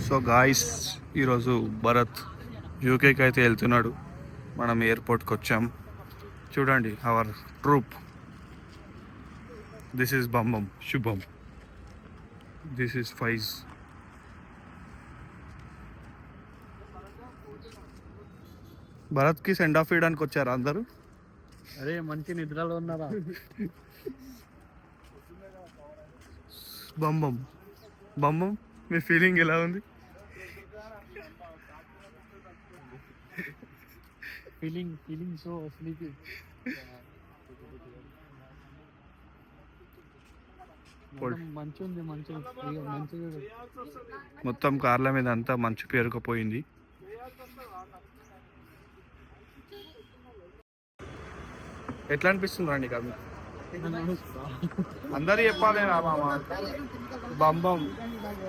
So guys, ఈరోజు భరత్ యూకేకి అయితే వెళ్తున్నాడు. మనం ఎయిర్పోర్ట్కి వచ్చాం. చూడండి our troop. This is Bambam Shubham, this is Faiz. భరత్కి సెండ్ ఆఫ్ ఇవ్వడానికి వచ్చారు అందరూ. అరే మంచి నిద్రలో ఉన్నారా? బంబం బంబం, మీ ఫీలింగ్ ఎలా ఉంది? Feeling so sleepy. మొత్తం కార్ల మీద అంతా మంచు పేరుకుపోయింది. ఎట్లా అనిపిస్తుంది రండి కాదు? అందరు చెప్పాలి రా మామ. బంబం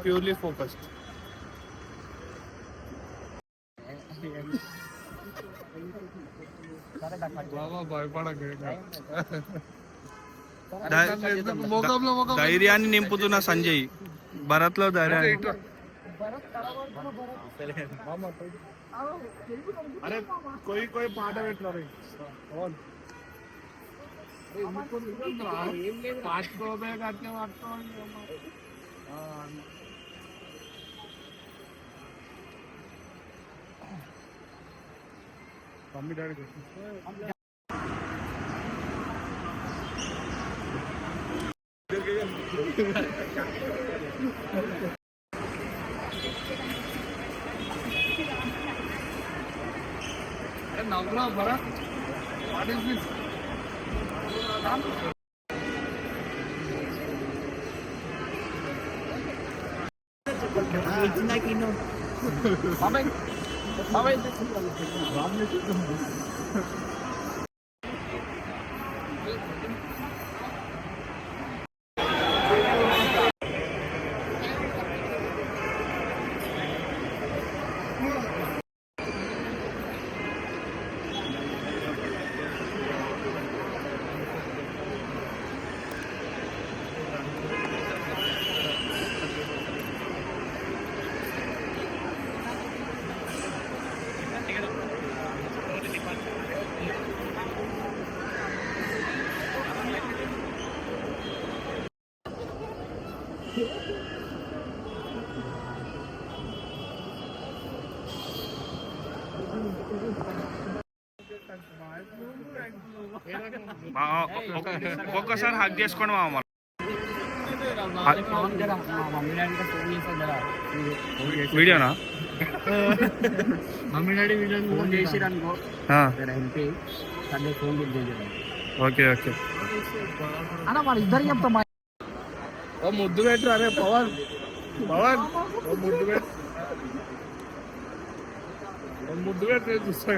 ప్యూర్లీ ఫోకస్డ్. ధైర్యాన్ని నింపుతున్న సంజయ్, భరత్ లో ధైర్యాన్ని. అరే కోయి పాట పెట్టినారు. మమ్మీ డాడీ నవ్వురా భరత్. What is this? ఒక్కసారి హగ్ చేసుకోండి మామ. వీడియోనా? మమ్మీ డాడీ వీడియో ఫోన్ చేసిరనుకో, ఫోన్ ఓకే ఓకే అన్న మన ఇద్దరు చెప్తాం. ఓ ముద్దు పెట్టు. అరే పవన్ పవన్, ఓ ముద్దు పెట్టు, ఓ ముద్దు పెట్టు చూస్తా.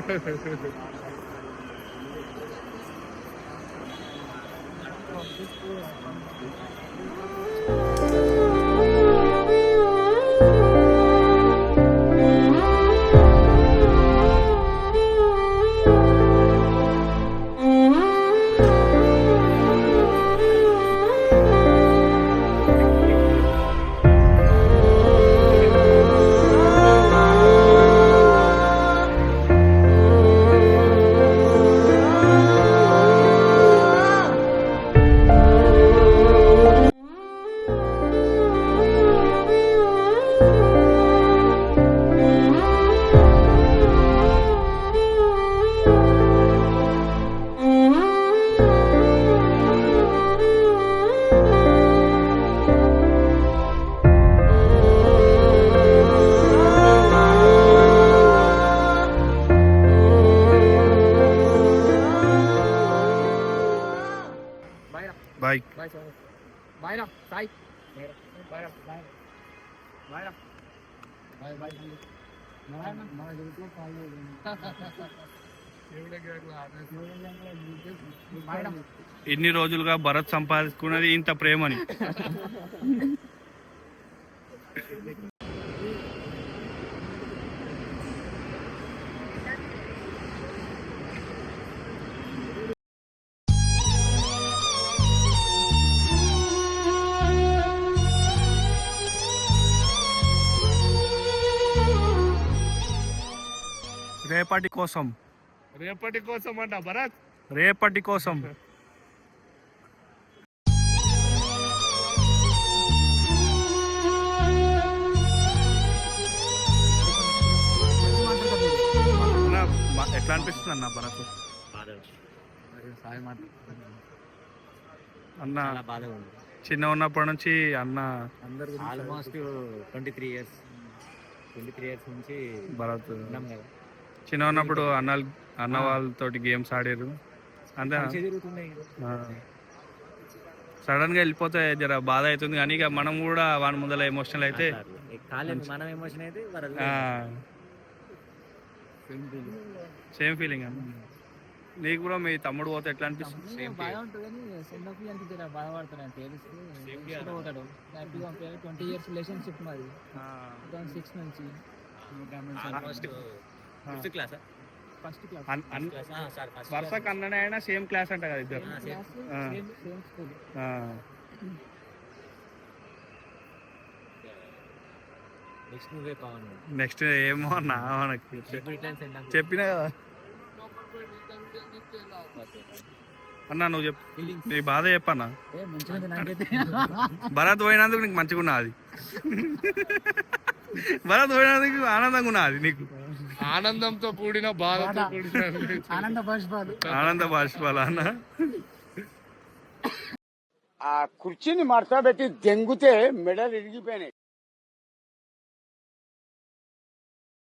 Bye. Bye, sir. Bye now. Bye. Bye. Bye. Bye. Bye now. Bye. Bye. ఇన్ని రోజులుగా భరత్ సంపాదించుకున్నది ఇంత ప్రేమని. రేపటి కోసం. రేపటి కోసం అంట భరత్. రేపటి కోసం. ఎట్లా అనిపిస్తుంది అన్న భరత్? సాయి మాట అన్న చాలా బాధగా ఉంది. చిన్న ఉన్నప్పటి నుంచి అన్న ఆల్మోస్ట్ 23 ఇయర్స్ నుంచి భరత్ ఉన్నాం కదా. చిన్న ఉన్నప్పుడు అన్న వాళ్ళతోటి గేమ్స్ ఆడారు అంతే. మంచిగా జరుగుతున్నాయి కదా. సడన్ గా వెళ్ళిపోతే జర బాధ అవుతుంది, కానీ ఇక మనం కూడా వాని ముందర ఎమోషనల్ అయితే కాలేదు, మనం ఎమోషన్ అయితే సేమ్ ఫీలింగ్ అన్న. నీకు కూడా మీ తమ్ముడు పోతే ఎట్లా అనిపిస్తుంది? బాగా ఉంటుంది కానీ సెండ్ ఆఫ్ అంటే జర బాధపడతాను తెలిస్తే పోతాడు. హ్యాపీగా ఉంటుంది. 20 years రిలేషన్షిప్ మాది 2006 నుంచి ఫస్ట్ క్లాస్ ఫస్ట్ క్లాస్ వరుసకు అన్ననే అయినా సేమ్ క్లాస్ అంట కదా ఇద్దరు. Same school. నెక్స్ట్ నువ్వే పవన్. నెక్స్ట్ ఏమో అన్న మనకి చెప్పినా కదా అన్న. నువ్వు చెప్పు, నీ బాధ చెప్పన్నా. మంచిగా నాకైతే భరత్ పోయినందుకు నీకు మంచిగా ఉన్నది. భరత్ పోయినందుకు ఆనందంగా ఉన్నది నీకు. ఆనందంతో కూడిన బాధతో కూడిన ఆనంద బాష్పాలు. ఆనంద బాష్పాలు అన్న. ఆ కుర్చీని మడతబెట్టి దెంగుతే మెడలు ఇరిగిపోయినాయి.